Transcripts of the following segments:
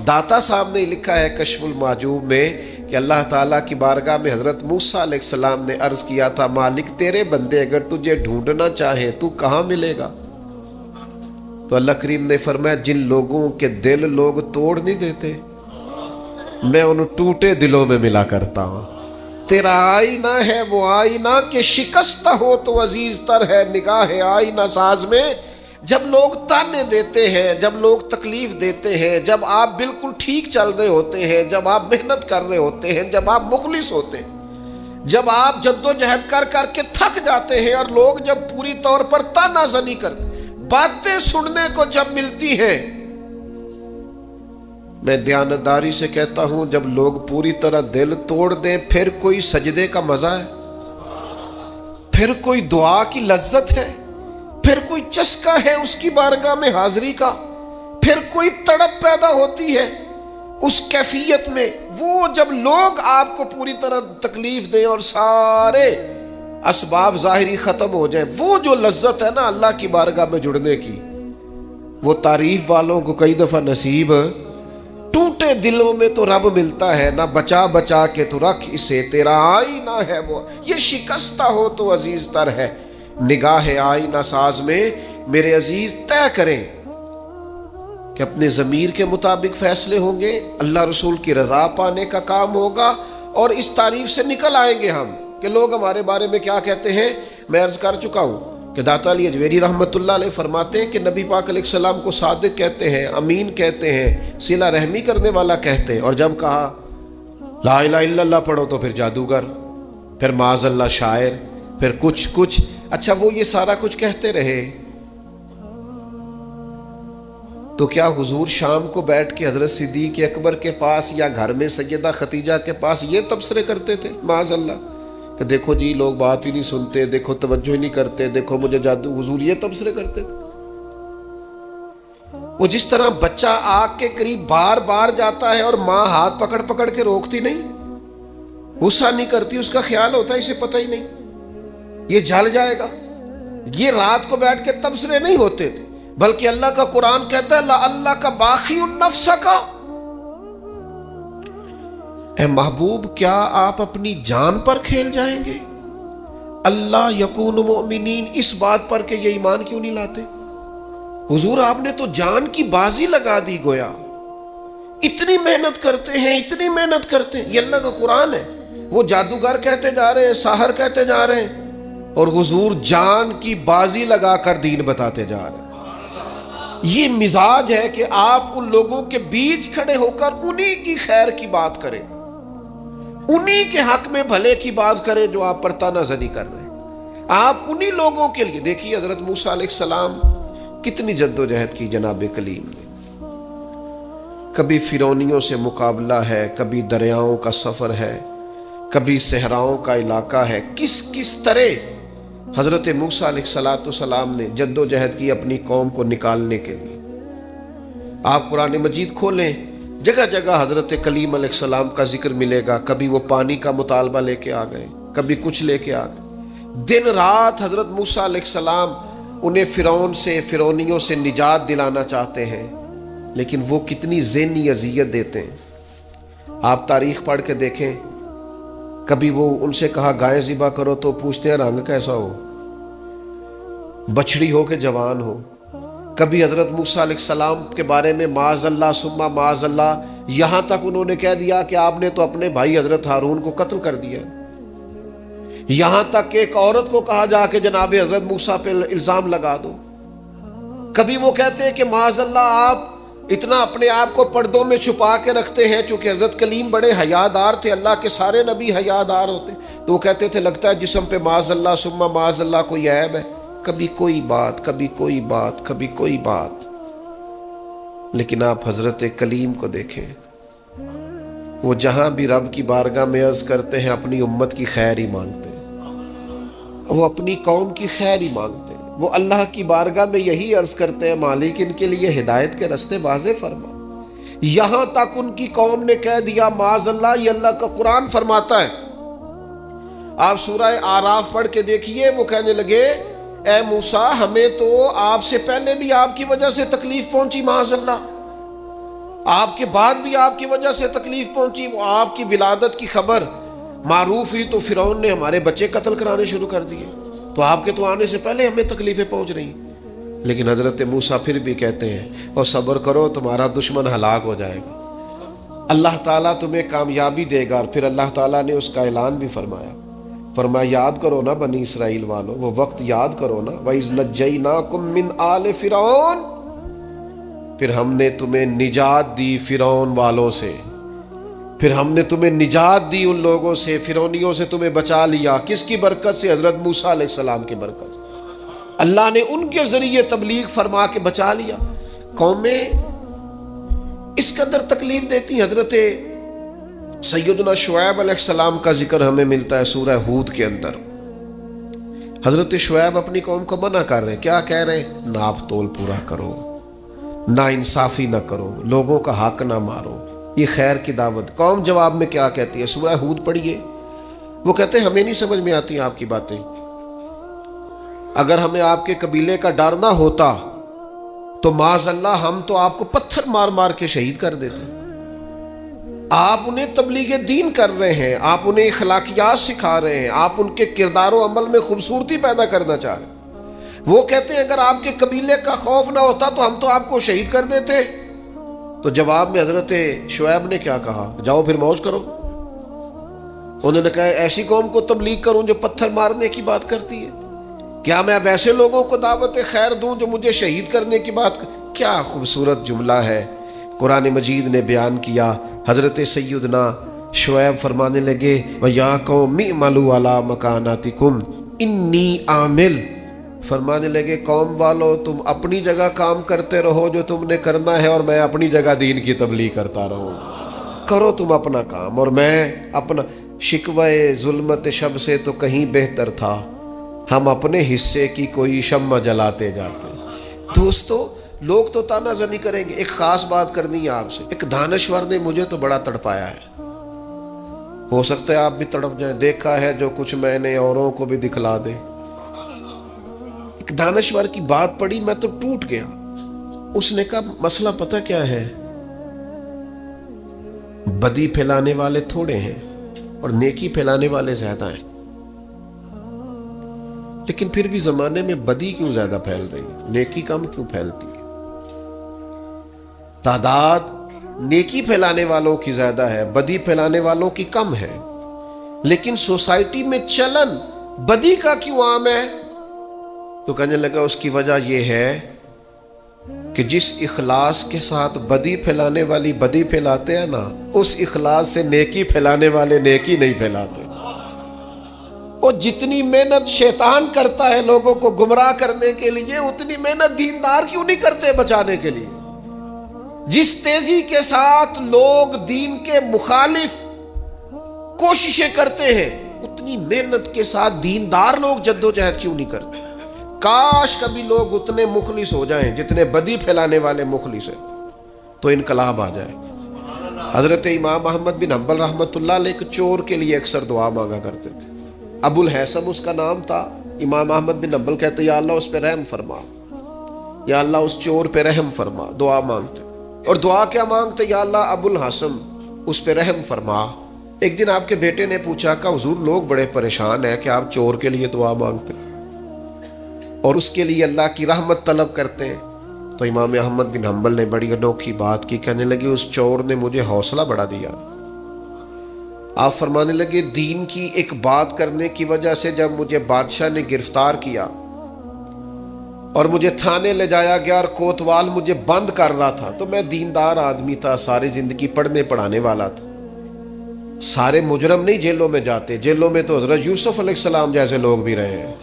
داتا صاحب نے لکھا ہے کشف المعجوب میں کہ اللہ تعالیٰ کی بارگاہ میں حضرت موسیٰ علیہ السلام نے عرض کیا تھا، مالک تیرے بندے اگر تجھے ڈھونڈنا چاہیں تو کہاں ملے گا؟ تو اللہ کریم نے فرمایا، جن لوگوں کے دل لوگ توڑ نہیں دیتے میں ان ٹوٹے دلوں میں ملا کرتا ہوں۔ تیرا آئینہ ہے وہ آئینہ کہ شکستہ ہو تو عزیز تر ہے نگاہ آئینہ ساز میں۔ جب لوگ تانے دیتے ہیں، جب لوگ تکلیف دیتے ہیں، جب آپ بالکل ٹھیک چل رہے ہوتے ہیں، جب آپ محنت کر رہے ہوتے ہیں، جب آپ مخلص ہوتے ہیں، جب آپ جد و جہد کر کر کے تھک جاتے ہیں، اور لوگ جب پوری طور پر تانا زنی کرتے، باتیں سننے کو جب ملتی ہیں، میں دیانتداری سے کہتا ہوں جب لوگ پوری طرح دل توڑ دیں پھر کوئی سجدے کا مزہ ہے، پھر کوئی دعا کی لذت ہے، پھر کوئی چسکا ہے اس کی بارگاہ میں حاضری کا، پھر کوئی تڑپ پیدا ہوتی ہے اس کیفیت میں۔ وہ جب لوگ آپ کو پوری طرح تکلیف دیں اور سارے اسباب ظاہری ختم ہو جائیں، وہ جو لذت ہے نا اللہ کی بارگاہ میں جڑنے کی، وہ تعریف والوں کو کئی دفعہ نصیب ٹوٹے دلوں میں تو رب ملتا ہے نا، بچا بچا کے تو رکھ اسے تیرا آئینہ ہے وہ، یہ شکستہ ہو تو عزیز تر ہے نگاہ آئینہ ساز میں۔ میرے عزیز طے کریں کہ اپنے ضمیر کے مطابق فیصلے ہوں گے، اللہ رسول کی رضا پانے کا کام ہوگا، اور اس تعریف سے نکل آئیں گے ہم کہ لوگ ہمارے بارے میں کیا کہتے ہیں۔ میں عرض کر چکا ہوں کہ داتا علی اجویری رحمۃ اللہ علیہ فرماتے ہیں کہ نبی پاک علیہ السلام کو صادق کہتے ہیں، امین کہتے ہیں، صلہ رحمی کرنے والا کہتے ہیں، اور جب کہا لا الہ الا اللہ پڑھو تو پھر جادوگر، پھر معاذ اللہ شاعر، پھر کچھ اچھا وہ یہ سارا کچھ کہتے رہے تو کیا حضور شام کو بیٹھ کے حضرت صدیق اکبر کے پاس یا گھر میں سیدہ خدیجہ کے پاس یہ تبصرے کرتے تھے معاذ اللہ کہ دیکھو جی لوگ بات ہی نہیں سنتے، دیکھو توجہ ہی نہیں کرتے، دیکھو مجھے جادو؟ حضور یہ تبصرے کرتے تھے؟ وہ جس طرح بچہ آگ کے قریب بار بار جاتا ہے اور ماں ہاتھ پکڑ پکڑ کے روکتی نہیں، غصہ نہیں کرتی، اس کا خیال ہوتا ہے اسے پتہ ہی نہیں یہ جل جائے گا، یہ رات کو بیٹھ کے تبصرے نہیں ہوتے تھے، بلکہ اللہ کا قرآن کہتا ہے اللہ کا باقی النفس کا، اے محبوب کیا آپ اپنی جان پر کھیل جائیں گے؟ اللہ یکون مؤمنین، اس بات پر کہ یہ ایمان کیوں نہیں لاتے؟ حضور آپ نے تو جان کی بازی لگا دی گویا، اتنی محنت کرتے ہیں، اتنی محنت کرتے ہیں، یہ اللہ کا قرآن ہے۔ وہ جادوگر کہتے جا رہے ہیں، ساحر کہتے جا رہے ہیں، اور حضور جان کی بازی لگا کر دین بتاتے جا رہے ہیں۔ یہ مزاج ہے کہ آپ ان لوگوں کے بیچ کھڑے ہو کر انہی کی خیر کی بات کریں، انہی کے حق میں بھلے کی بات کریں جو آپ پر تانا زنی کر رہے ہیں۔ آپ انہی لوگوں کے لیے دیکھیے حضرت موسیٰ علیہ السلام کتنی جد و جہد کی جناب کلیم نے، کبھی فرعونیوں سے مقابلہ ہے، کبھی دریاؤں کا سفر ہے، کبھی صحراؤں کا علاقہ ہے، کس طرح حضرت موسیٰ علیہ السلام نے جد و جہد کی اپنی قوم کو نکالنے کے لیے۔ آپ قرآن مجید کھولیں، جگہ جگہ حضرت کلیم علیہ السلام کا ذکر ملے گا، کبھی وہ پانی کا مطالبہ لے کے آ گئے، کبھی کچھ لے کے آ گئے، دن رات حضرت موسیٰ علیہ السلام انہیں فرعونیوں سے نجات دلانا چاہتے ہیں، لیکن وہ کتنی ذہنی اذیت دیتے ہیں۔ آپ تاریخ پڑھ کے دیکھیں، کبھی وہ ان سے کہا گائے ذبح کرو تو پوچھتے ہیں رنگ کیسا ہو، بچڑی ہو کہ جوان ہو۔ کبھی حضرت موسیٰ علیہ السلام کے بارے میں معاذ اللہ ثم معاذ اللہ، یہاں تک انہوں نے کہہ دیا کہ آپ نے تو اپنے بھائی حضرت ہارون کو قتل کر دیا، یہاں تک کہ ایک عورت کو کہا جا کے جناب حضرت موسیٰ پہ الزام لگا دو۔ کبھی وہ کہتے ہیں کہ معاذ اللہ آپ اتنا اپنے آپ کو پردوں میں چھپا کے رکھتے ہیں، چونکہ حضرت کلیم بڑے حیادار تھے، اللہ کے سارے نبی حیادار ہوتے، تو وہ کہتے تھے لگتا ہے جسم پہ معاذ اللہ ثم معاذ اللہ کوئی عیب ہے، کبھی کوئی بات، کبھی کوئی بات، کبھی کوئی بات۔ لیکن آپ حضرت کلیم کو دیکھیں، وہ جہاں بھی رب کی بارگاہ میں عرض کرتے ہیں اپنی امت کی خیر ہی مانگتے ہیں، وہ اپنی قوم کی خیر ہی مانگتے ہیں، وہ اللہ کی بارگاہ میں یہی عرض کرتے ہیں مالک ان کے لیے ہدایت کے راستے واضح فرما۔ یہاں تک ان کی قوم نے کہہ دیا معاذ اللہ، یہ اللہ کا قرآن فرماتا ہے، آپ سورہ آراف پڑھ کے دیکھیے، وہ کہنے لگے اے موسیٰ ہمیں تو آپ سے پہلے بھی آپ کی وجہ سے تکلیف پہنچی معاذ اللہ، آپ کے بعد بھی آپ کی وجہ سے تکلیف پہنچی، وہ آپ کی ولادت کی خبر معروف ہوئی تو فرعون نے ہمارے بچے قتل کرانے شروع کر دیے، تو آپ کے تو آنے سے پہلے ہمیں تکلیفیں پہنچ رہی۔ لیکن حضرت موسیٰ پھر بھی کہتے ہیں اور صبر کرو تمہارا دشمن ہلاک ہو جائے گا، اللہ تعالیٰ تمہیں کامیابی دے گا۔ اور پھر اللہ تعالیٰ نے اس کا اعلان بھی فرمایا، فرمایا یاد کرو نا بنی اسرائیل والو، وہ وقت یاد کرو نا، وَإِذْ نَجَّيْنَاكُمْ مِنْ آلِ فِرْعَوْنَ، پھر ہم نے تمہیں نجات دی فرعون والوں سے، پھر ہم نے تمہیں نجات دی ان لوگوں سے، فرعونیوں سے تمہیں بچا لیا۔ کس کی برکت سے؟ حضرت موسیٰ علیہ السلام کی برکت، اللہ نے ان کے ذریعے تبلیغ فرما کے بچا لیا۔ قومیں اس قدر تکلیف دیتی۔ حضرت سیدنا شعیب علیہ السلام کا ذکر ہمیں ملتا ہے سورہ ہود کے اندر۔ حضرت شعیب اپنی قوم کو منع کر رہے ہیں، کیا کہہ رہے ہیں؟ ناپ تول پورا کرو، نا انصافی نہ کرو، لوگوں کا حق نہ مارو، یہ خیر کی دعوت۔ قوم جواب میں کیا کہتی ہے؟ سورہ ہود پڑھیے، وہ کہتے ہیں ہمیں نہیں سمجھ میں آتی آپ کی باتیں، اگر ہمیں آپ کے قبیلے کا ڈر نہ ہوتا تو معاذ اللہ ہم تو آپ کو پتھر مار مار کے شہید کر دیتے۔ آپ انہیں تبلیغ دین کر رہے ہیں، آپ انہیں اخلاقیات سکھا رہے ہیں، آپ ان کے کردار و عمل میں خوبصورتی پیدا کرنا چاہ رہے ہیں۔ وہ کہتے ہیں اگر آپ کے قبیلے کا خوف نہ ہوتا تو ہم تو آپ کو شہید کر دیتے۔ تو جواب میں حضرت شعیب نے کیا کہا؟ جاؤ پھر موج کرو۔ انہوں نے کہا ایسی قوم کو تبلیغ کروں جو پتھر مارنے کی بات کرتی ہے؟ کیا میں اب ایسے لوگوں کو دعوت خیر دوں جو مجھے شہید کرنے کی بات؟ کیا خوبصورت جملہ ہے قرآن مجید نے بیان کیا۔ حضرت سیدنا شعیب فرمانے لگے وَيَا قَوْمِ اعْمَلُوا عَلَىٰ مَكَانَتِكُمْ إِنِّي عَامِلٌ، فرمانے لگے قوم والو تم اپنی جگہ کام کرتے رہو جو تم نے کرنا ہے، اور میں اپنی جگہ دین کی تبلیغ کرتا رہوں۔ کرو تم اپنا کام اور میں اپنا۔ شکوہ ظلمت شب سے تو کہیں بہتر تھا، ہم اپنے حصے کی کوئی شمع جلاتے جاتے۔ دوستو لوگ تو تانا زنی کریں گے۔ ایک خاص بات کرنی ہے آپ سے، ایک دانشور نے مجھے تو بڑا تڑپایا ہے، ہو سکتا ہے آپ بھی تڑپ جائیں۔ دیکھا ہے جو کچھ میں نے اوروں کو بھی دکھلا دے۔ ایک دانشور کی بات پڑھی میں تو ٹوٹ گیا۔ اس نے کہا مسئلہ پتہ کیا ہے، بدی پھیلانے والے تھوڑے ہیں اور نیکی پھیلانے والے زیادہ ہیں، لیکن پھر بھی زمانے میں بدی کیوں زیادہ پھیل رہی ہے، نیکی کم کیوں پھیلتی ہے؟ تعداد نیکی پھیلانے والوں کی زیادہ ہے، بدی پھیلانے والوں کی کم ہے، لیکن سوسائٹی میں چلن بدی کا کیوں عام ہے؟ تو کہنے لگا اس کی وجہ یہ ہے کہ جس اخلاص کے ساتھ بدی پھیلانے والی بدی پھیلاتے ہیں نا، اس اخلاص سے نیکی پھیلانے والے نیکی نہیں پھیلاتے۔ اور جتنی محنت شیطان کرتا ہے لوگوں کو گمراہ کرنے کے لیے، اتنی محنت دیندار کیوں نہیں کرتے بچانے کے لیے؟ جس تیزی کے ساتھ لوگ دین کے مخالف کوششیں کرتے ہیں، اتنی محنت کے ساتھ دیندار لوگ جدوجہد کیوں نہیں کرتے؟ کاش کبھی لوگ اتنے مخلص ہو جائیں جتنے بدی پھیلانے والے مخلص ہیں، تو انقلاب آ جائے۔ حضرت امام احمد بن حنبل رحمۃ اللہ علیہ ایک چور کے لیے اکثر دعا مانگا کرتے تھے، ابو الحیثم اس کا نام تھا۔ امام احمد بن حنبل کہتے یا اللہ اس پہ رحم فرما، یا اللہ اس چور پہ رحم فرما، دعا مانگتے۔ اور دعا کیا مانگتے؟ یا اللہ ابو الحسم اس پہ رحم فرما۔ ایک دن آپ کے بیٹے نے پوچھا کہ حضور لوگ بڑے پریشان ہیں کہ آپ چور کے لیے دعا مانگتے اور اس کے لیے اللہ کی رحمت طلب کرتے ہیں۔ تو امام احمد بن حنبل نے بڑی انوکھی بات کی، کہنے لگے اس چور نے مجھے حوصلہ بڑھا دیا۔ آپ فرمانے لگے دین کی ایک بات کرنے کی وجہ سے جب مجھے بادشاہ نے گرفتار کیا اور مجھے تھانے لے جایا گیا اور کوتوال مجھے بند کر رہا تھا، تو میں دیندار آدمی تھا، ساری زندگی پڑھنے پڑھانے والا تھا۔ سارے مجرم نہیں جیلوں میں جاتے، جیلوں میں تو حضرت یوسف علیہ السلام جیسے لوگ بھی رہے ہیں۔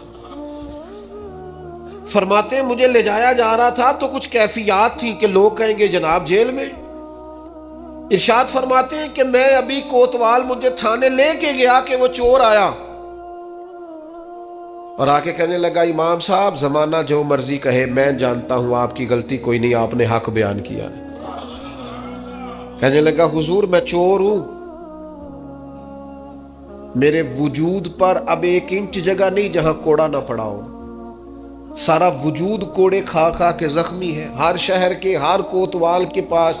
فرماتے ہیں مجھے لے جایا جا رہا تھا تو کچھ کیفیات تھی کہ لوگ کہیں گے جناب جیل میں۔ ارشاد فرماتے ہیں کہ میں ابھی کوتوال مجھے تھانے لے کے گیا کہ وہ چور آیا اور آ کے کہنے لگا امام صاحب زمانہ جو مرضی کہے، میں جانتا ہوں آپ کی غلطی کوئی نہیں، آپ نے حق بیان کیا۔ کہنے لگا حضور میں چور ہوں، میرے وجود پر اب 1 انچ جگہ نہیں جہاں کوڑا نہ پڑا ہو، سارا وجود کوڑے کھا کھا کے زخمی ہے۔ ہر شہر کے ہر کوتوال کے پاس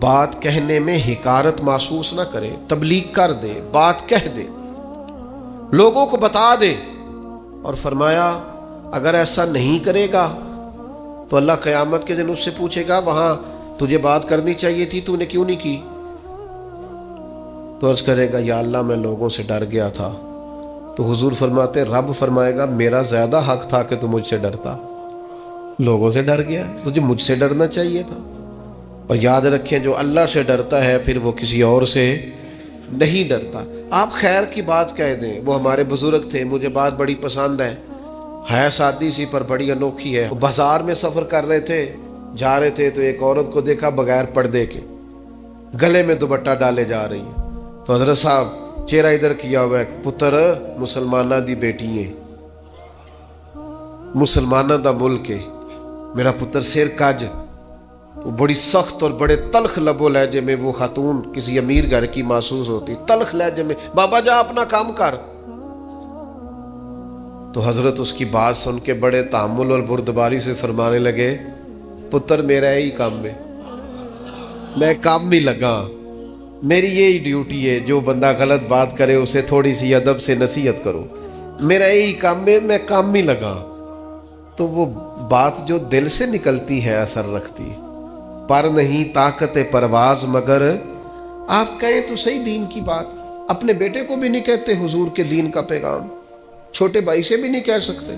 بات کہنے میں حقارت محسوس نہ کرے، تبلیغ کر دے، بات کہہ دے، لوگوں کو بتا دے۔ اور فرمایا اگر ایسا نہیں کرے گا تو اللہ قیامت کے دن اس سے پوچھے گا وہاں تجھے بات کرنی چاہیے تھی، تو نے کیوں نہیں کی؟ تو عرض کرے گا یا اللہ میں لوگوں سے ڈر گیا تھا۔ تو حضور فرماتے رب فرمائے گا میرا زیادہ حق تھا کہ تو مجھ سے ڈرتا، لوگوں سے ڈر گیا، تجھے مجھ سے ڈرنا چاہیے تھا۔ اور یاد رکھیں جو اللہ سے ڈرتا ہے پھر وہ کسی اور سے نہیں ڈرتا۔ آپ خیر کی بات کہہ دیں، وہ ہمارے بزرگ تھے، مجھے بات بڑی پسند ہے سادی سی پر بڑی انوکھی ہے۔ بازار میں سفر کر رہے تھے، جا رہے تھے تو ایک عورت کو دیکھا بغیر پردے کے، گلے میں دوپٹہ ڈالے جا رہی ہیں۔ تو حضرت صاحب چہرہ ادھر کیا ہوا ہے، پتر مسلمانہ دی بیٹی ہے، مسلمانہ دا ملک ہے، میرا پتر سر کج۔ وہ بڑی سخت اور بڑے تلخ لب و لہجے میں وہ خاتون کسی امیر گھر کی محسوس ہوتی، تلخ لہجے میں، بابا جا اپنا کام کر۔ تو حضرت اس کی بات سن کے بڑے تحمل اور بردباری سے فرمانے لگے پتر میرا یہی کام ہے، میں کام میں لگا، میری یہی ڈیوٹی ہے، جو بندہ غلط بات کرے اسے تھوڑی سی ادب سے نصیحت کرو، میرا یہی کام ہے، میں کام میں لگا۔ تو وہ بات جو دل سے نکلتی ہے اثر رکھتی، پر نہیں طاقت پرواز مگر آپ کہیں تو صحیح دین کی بات، اپنے بیٹے کو بھی نہیں کہتے حضور کے دین کا پیغام، چھوٹے بھائی سے بھی نہیں کہہ سکتے،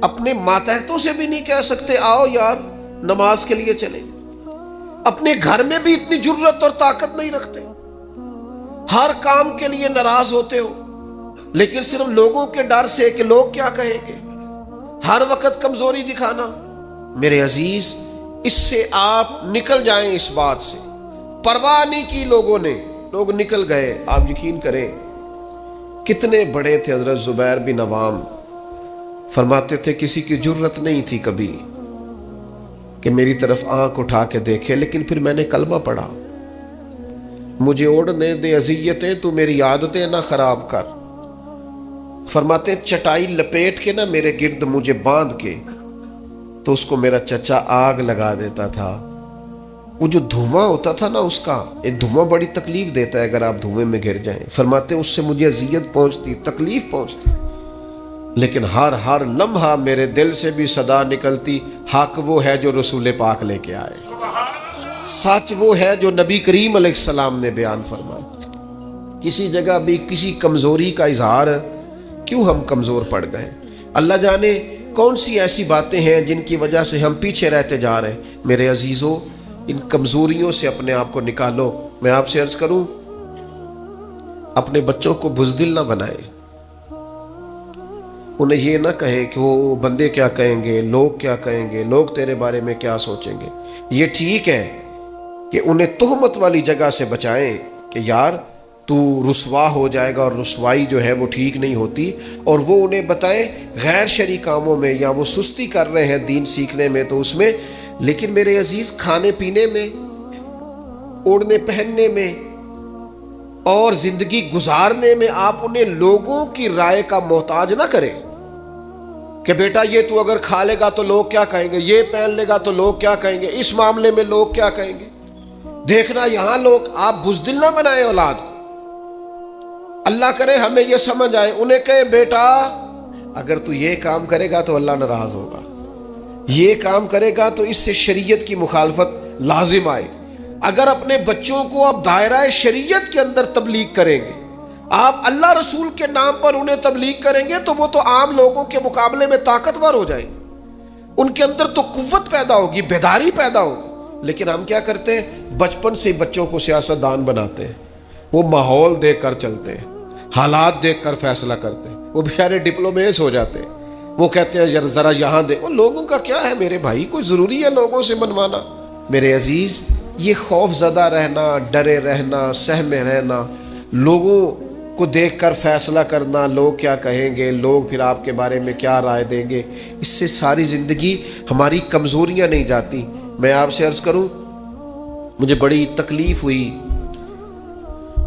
اپنے ماتحتوں سے بھی نہیں کہہ سکتے آؤ یار نماز کے لیے چلے، اپنے گھر میں بھی اتنی جرت اور طاقت نہیں رکھتے، ہر کام کے لیے ناراض ہوتے ہو، لیکن صرف لوگوں کے ڈر سے کہ لوگ کیا کہیں گے، ہر وقت کمزوری دکھانا۔ میرے عزیز اس سے آپ نکل جائیں، اس بات سے پرواہ نہیں کی لوگوں نے، لوگ نکل گئے۔ آپ یقین کریں کتنے بڑے تھے حضرت زبیر بن عوام، فرماتے تھے کسی کی جرت نہیں تھی کبھی کہ میری طرف آنکھ اٹھا کے دیکھے، لیکن پھر میں نے کلمہ پڑھا، مجھے اوڑھنے دے اذیتیں، تو میری عادتیں نہ خراب کر۔ فرماتے ہیں چٹائی لپیٹ کے نہ میرے گرد مجھے باندھ کے، تو اس کو میرا چچا آگ لگا دیتا تھا۔ وہ جو دھواں ہوتا تھا نا اس کا، ایک دھواں بڑی تکلیف دیتا ہے اگر آپ دھوئیں میں گر جائیں، فرماتے ہیں اس سے مجھے اذیت پہنچتی، تکلیف پہنچتی، لیکن ہر لمحہ میرے دل سے بھی صدا نکلتی، حق وہ ہے جو رسول پاک لے کے آئے، سچ وہ ہے جو نبی کریم علیہ السلام نے بیان فرمایا۔ کسی جگہ بھی کسی کمزوری کا اظہار کیوں ہم کمزور پڑ گئے؟ اللہ جانے کون سی ایسی باتیں ہیں جن کی وجہ سے ہم پیچھے رہتے جا رہے ہیں۔ میرے عزیزوں ان کمزوریوں سے اپنے آپ کو نکالو۔ میں آپ سے عرض کروں اپنے بچوں کو بزدل نہ بنائیں، انہیں یہ نہ کہیں کہ وہ بندے کیا کہیں گے، لوگ کیا کہیں گے، لوگ تیرے بارے میں کیا سوچیں گے۔ یہ ٹھیک ہے کہ انہیں تہمت والی جگہ سے بچائیں کہ یار تو رسوا ہو جائے گا، اور رسوائی جو ہے وہ ٹھیک نہیں ہوتی، اور وہ انہیں بتائیں غیر شرعی کاموں میں یا وہ سستی کر رہے ہیں دین سیکھنے میں تو اس میں، لیکن میرے عزیز کھانے پینے میں، اوڑھنے پہننے میں اور زندگی گزارنے میں آپ انہیں لوگوں کی رائے کا محتاج نہ کریں کہ بیٹا یہ تو اگر کھا لے گا تو لوگ کیا کہیں گے، یہ پہن لے گا تو لوگ کیا کہیں گے، اس معاملے میں لوگ کیا کہیں گے۔ دیکھنا یہاں لوگ، آپ بزدل نہ بنائیں اولاد کو۔ اللہ کرے ہمیں یہ سمجھ آئے، انہیں کہیں بیٹا اگر تو یہ کام کرے گا تو اللہ ناراض ہوگا، یہ کام کرے گا تو اس سے شریعت کی مخالفت لازم آئے۔ اگر اپنے بچوں کو آپ دائرہ شریعت کے اندر تبلیغ کریں گے، آپ اللہ رسول کے نام پر انہیں تبلیغ کریں گے، تو وہ تو عام لوگوں کے مقابلے میں طاقتور ہو جائیں گے، ان کے اندر تو قوت پیدا ہوگی، بیداری پیدا ہوگی۔ لیکن ہم کیا کرتے ہیں، بچپن سے بچوں کو سیاست دان بناتے ہیں، وہ ماحول دیکھ کر چلتے ہیں، حالات دیکھ کر فیصلہ کرتے ہیں، وہ بیچارے ڈپلومیز ہو جاتے ہیں، وہ کہتے ہیں ذرا یہاں دے، وہ لوگوں کا کیا ہے میرے بھائی، کوئی ضروری ہے لوگوں سے منوانا؟ میرے عزیز یہ خوف زدہ رہنا، ڈرے رہنا، سہمے رہنا، لوگوں کو دیکھ کر فیصلہ کرنا، لوگ کیا کہیں گے، لوگ پھر آپ کے بارے میں کیا رائے دیں گے، اس سے ساری زندگی ہماری کمزوریاں نہیں جاتی۔ میں آپ سے عرض کروں مجھے بڑی تکلیف ہوئی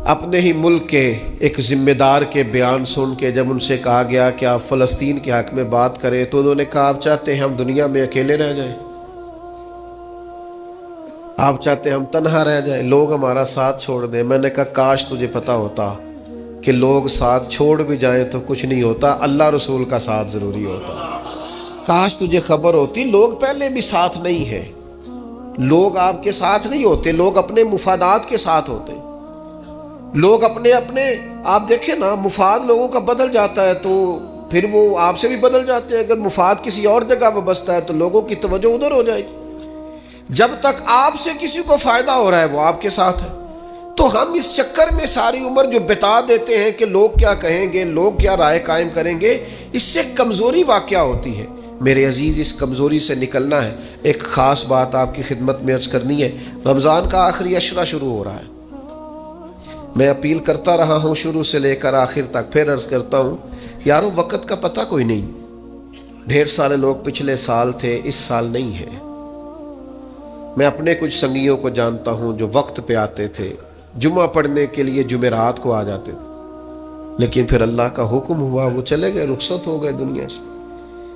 اپنے ہی ملک کے ایک ذمہ دار کے بیان سن کے، جب ان سے کہا گیا کہ آپ فلسطین کے حق میں بات کریں تو انہوں نے کہا آپ چاہتے ہیں ہم دنیا میں اکیلے رہ جائیں؟ آپ چاہتے ہیں ہم تنہا رہ جائیں، لوگ ہمارا ساتھ چھوڑ دیں؟ میں نے کہا کاش تجھے پتا ہوتا کہ لوگ ساتھ چھوڑ بھی جائیں تو کچھ نہیں ہوتا، اللہ رسول کا ساتھ ضروری ہوتا۔ کاش تجھے خبر ہوتی لوگ پہلے بھی ساتھ نہیں ہیں، لوگ آپ کے ساتھ نہیں ہوتے، لوگ اپنے مفادات کے ساتھ ہوتے، لوگ اپنے آپ دیکھیں نا، مفاد لوگوں کا بدل جاتا ہے تو پھر وہ آپ سے بھی بدل جاتے ہیں۔ اگر مفاد کسی اور جگہ وابستہ ہے تو لوگوں کی توجہ ادھر ہو جائے گی۔ جب تک آپ سے کسی کو فائدہ ہو رہا ہے وہ آپ کے ساتھ ہے۔ تو ہم اس چکر میں ساری عمر جو بتا دیتے ہیں کہ لوگ کیا کہیں گے، لوگ کیا رائے قائم کریں گے، اس سے کمزوری واقع ہوتی ہے۔ میرے عزیز، اس کمزوری سے نکلنا ہے۔ ایک خاص بات آپ کی خدمت میں عرض کرنی ہے۔ رمضان کا آخری عشرہ شروع ہو رہا ہے، میں اپیل کرتا رہا ہوں شروع سے لے کر آخر تک، پھر عرض کرتا ہوں یارو وقت کا پتہ کوئی نہیں۔ ڈھیر سارے لوگ پچھلے سال تھے، اس سال نہیں ہے۔ میں اپنے کچھ سنگیوں کو جانتا ہوں جو وقت پہ آتے تھے، جمعہ پڑھنے کے لیے جمعرات کو آ جاتے تھے، لیکن پھر اللہ کا حکم ہوا وہ چلے گئے، رخصت ہو گئے دنیا سے۔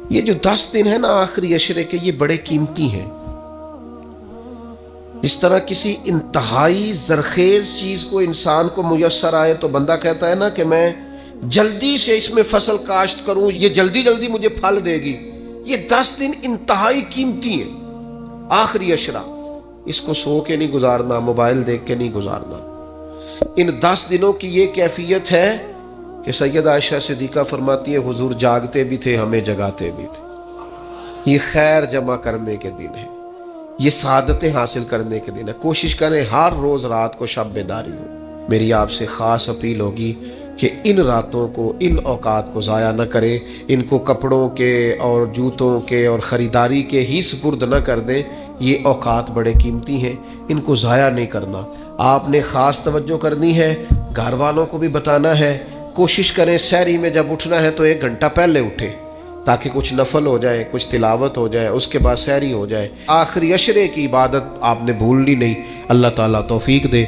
یہ جو 10 دن ہے نا آخری عشرے کے، یہ بڑے قیمتی ہیں۔ اس طرح کسی انتہائی زرخیز چیز کو انسان کو میسر آئے تو بندہ کہتا ہے نا کہ میں جلدی سے اس میں فصل کاشت کروں، یہ جلدی جلدی مجھے پھل دے گی۔ یہ 10 دن انتہائی قیمتی ہیں، آخری عشرہ، اس کو سو کے نہیں گزارنا، موبائل دیکھ کے نہیں گزارنا۔ ان 10 دنوں کی یہ کیفیت ہے کہ سید عائشہ صدیقہ فرماتی ہے حضور جاگتے بھی تھے، ہمیں جگاتے بھی تھے۔ یہ خیر جمع کرنے کے دن ہے، یہ سعادتیں حاصل کرنے کے دن ہے۔ کوشش کریں ہر روز رات کو شب بیداری ہو۔ میری آپ سے خاص اپیل ہوگی کہ ان راتوں کو، ان اوقات کو ضائع نہ کریں، ان کو کپڑوں کے اور جوتوں کے اور خریداری کے ہی سپرد نہ کر دیں۔ یہ اوقات بڑے قیمتی ہیں، ان کو ضائع نہیں کرنا۔ آپ نے خاص توجہ کرنی ہے، گھر والوں کو بھی بتانا ہے۔ کوشش کریں سحری میں جب اٹھنا ہے تو 1 گھنٹہ پہلے اٹھیں تاکہ کچھ نفل ہو جائے، کچھ تلاوت ہو جائے، اس کے بعد سحری ہو جائے۔ آخری عشرے کی عبادت آپ نے بھولنی نہیں۔ اللہ تعالیٰ توفیق دے۔